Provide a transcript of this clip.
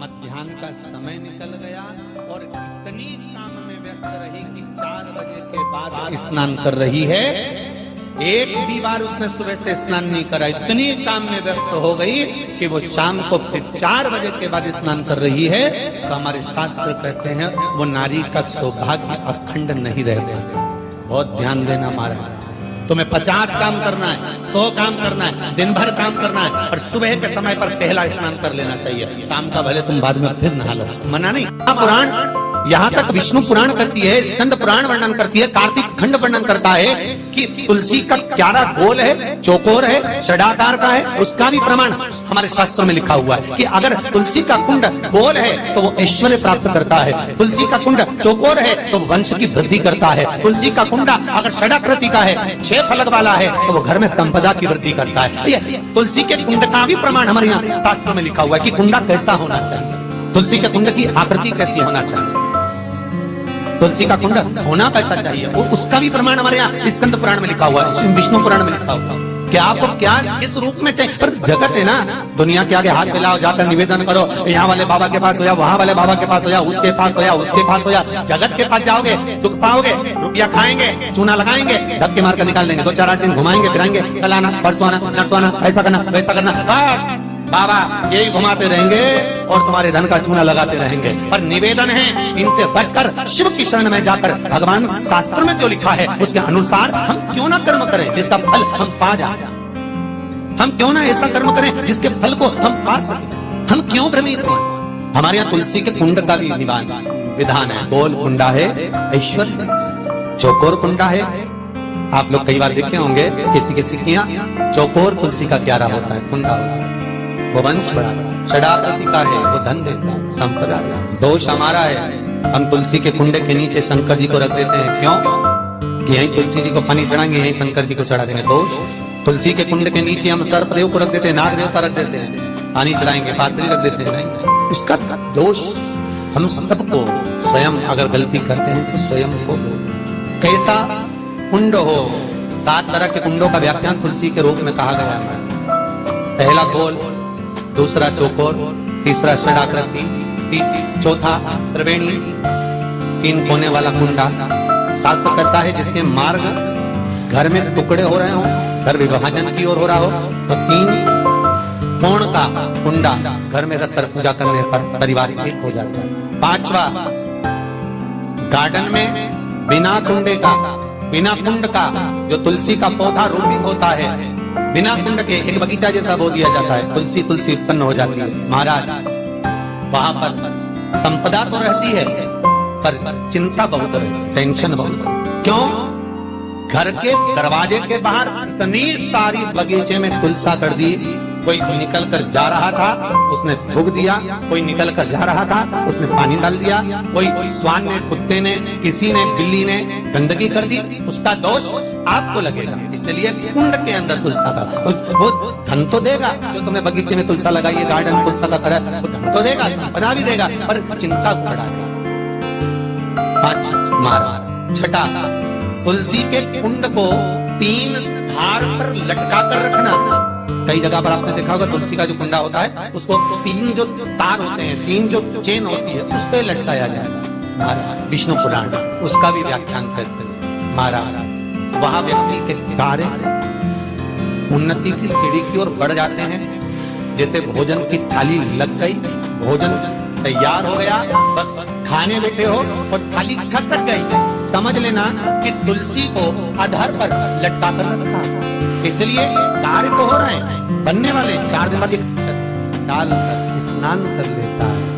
मध्याह्न का समय निकल गया और इतनी काम में व्यस्त रही कि 4 बजे के बाद स्नान कर रही है। एक भी बार उसने सुबह से स्नान नहीं करा, इतनी काम में व्यस्त हो गई कि वो शाम को फिर 4 बजे के बाद स्नान कर रही है। तो हमारे शास्त्र कहते हैं वो नारी का सौभाग्य अखंड नहीं रह गया। बहुत ध्यान देना महाराज, तुम्हें 50 काम करना है, 100 काम करना है, दिन भर काम करना है, और सुबह के समय पर पहला स्नान कर लेना चाहिए। शाम का भले तुम बाद में फिर नहा लो, मना नहीं। पुराण यहाँ तक विष्णु पुराण करती है, स्कंद पुराण वर्णन करती है, कार्तिक खंड वर्णन करता है कि तुलसी का क्यारा गोल है, चौकोर है, षडाकार का है। उसका भी प्रमाण हमारे शास्त्रों में लिखा हुआ है कि अगर तुलसी का कुंड गोल है तो वो ऐश्वर्य प्राप्त करता है, तुलसी का कुंड चौकोर है तो वंश की वृद्धि करता है, तुलसी का कुंडा अगर षडाकृति का है, 6 फलक वाला है तो वो घर में संपदा की वृद्धि करता है। तुलसी के कुंड का भी प्रमाण हमारे यहाँ शास्त्रों में लिखा हुआ है कि कुंडा कैसा होना चाहिए, तुलसी के कुंड की आकृति कैसी होना चाहिए, तुलसी का कुंड होना कैसा चाहिए, वो उसका भी प्रमाण हमारे यहाँ स्कंद पुराण में लिखा हुआ है, विष्णु पुराण में लिखा हुआ है कि आपको क्या किस रूप में चाहिए। पर जगत है ना, दुनिया के आगे हाथ फैलाओ, जाकर निवेदन करो, यहाँ वाले बाबा के पास हो या वहाँ वाले बाबा के पास हो या उसके पास हो या उसके पास हो या जगत के पास जाओगे दुख पाओगे, रुपया खाएंगे, चूना लगाएंगे, धक्के मार कर निकाल देंगे, 2-4-8 दिन घुमाएंगे फिराएंगे, कल आना परसों आना नरसों आना, ऐसा करना वैसा करना, बाबा यही घुमाते रहेंगे और तुम्हारे धन का चूना लगाते रहेंगे। पर निवेदन है इनसे बचकर शिव की शरण में जाकर भगवान शास्त्र में जो लिखा है उसके अनुसार हम क्यों ना कर्म करें जिसका फल हम पा जाए, हम क्यों ना ऐसा कर्म करें जिसके फल को हम पा सकें, हम क्यों भ्रमित हो। हमारे यहाँ तुलसी के कुंड का भी विधान है, गोल कुंडा है ऐश्वर्य, चौकोर कुंडा है। आप लोग कई बार देखे होंगे किसी के यहाँ चौकोर तुलसी का क्यारा होता है, कुंडा होता है, वो वंश बढ़ाता, षडाकृति का है वो धन देता, संपदा। दोष हमारा है, हम तुलसी के कुंडे के नीचे शंकर जी को रख देते हैं। क्यों कि यहीं तुलसी जी को पानी चढ़ाएंगे, यहीं शंकर जी को चढ़ा देंगे। दोष, तुलसी के कुंड के नीचे हम सर्पदेव को रख देते हैं, नाग देवता रख देते हैं, पानी चढ़ाएंगे, पात्री रख देते हैं। उसका दोष हम सबको स्वयं अगर गलती करते हैं तो स्वयं को। कैसा कुंड हो, 7 तरह के कुंडों का व्याख्यान तुलसी के रूप में कहा गया है। पहला गोल, दूसरा चौकोर, तीसरा षडाकृति, चौथा त्रिवेणी, 3 कोने वाला कुंडा। शास्त्र कहता है जिसके मार्ग घर में टुकड़े हो रहे हो, घर विभाजन की ओर हो रहा हो, तो 3 कोण का कुंडा घर में रखकर पूजा करने पर परिवार एक हो जाता है। 5वां, गार्डन में बिना कुंडे का, बिना कुंड का जो तुलसी का पौधा रोपित होता है, बिना कुंड के एक बगीचा जैसा बो दिया जाता है, तुलसी तुलसी उत्पन्न हो जाती है। महाराज वहां पर संपदा तो रहती है पर चिंता बहुत है, टेंशन बहुत है। क्यों? घर के दरवाजे के बाहर इतनी सारी बगीचे में तुलसा कर दी, कोई निकल कर जा रहा था उसने थूक दिया, कोई निकल कर जा रहा था उसने पानी डाल दिया, कोई श्वान ने, कुत्ते ने, किसी ने, बिल्ली ने गंदगी कर दी, उसका दोष आपको लगेगा। इसलिए कुंड के अंदर तुलसा का वो धन तो देगा, जो तुमने बगीचे में तुलसा लगाई है, गार्डन तुलसा का करा, वो धन तो देगा, संपदा भी देगा, पर चिंता को बढ़ा देगा। छठा, तुलसी के कुंड को 3 धार पर लटका कर रखना। कई जगह पर आपने देखा होगा तुलसी का जो कुंडा होता है उसको 3 जो तार होते हैं, 3 जो चेन होती है उस पे लटकाया जाएगा। विष्णु पुराण उसका भी व्याख्यान करते हैं। महाराज वहां व्यक्ति के कार्य उन्नति की सीढ़ी की ओर बढ़ जाते हैं। जैसे भोजन की थाली लग गई, भोजन तैयार हो गया, बस खाने बैठे हो और थाली खसक गई, समझ लेना कि तुलसी को आधार पर लटका कर रखा। इसलिए कार्य तो हो रहे हैं, बनने वाले 4 दिन बाद डाल कर स्नान कर लेता है।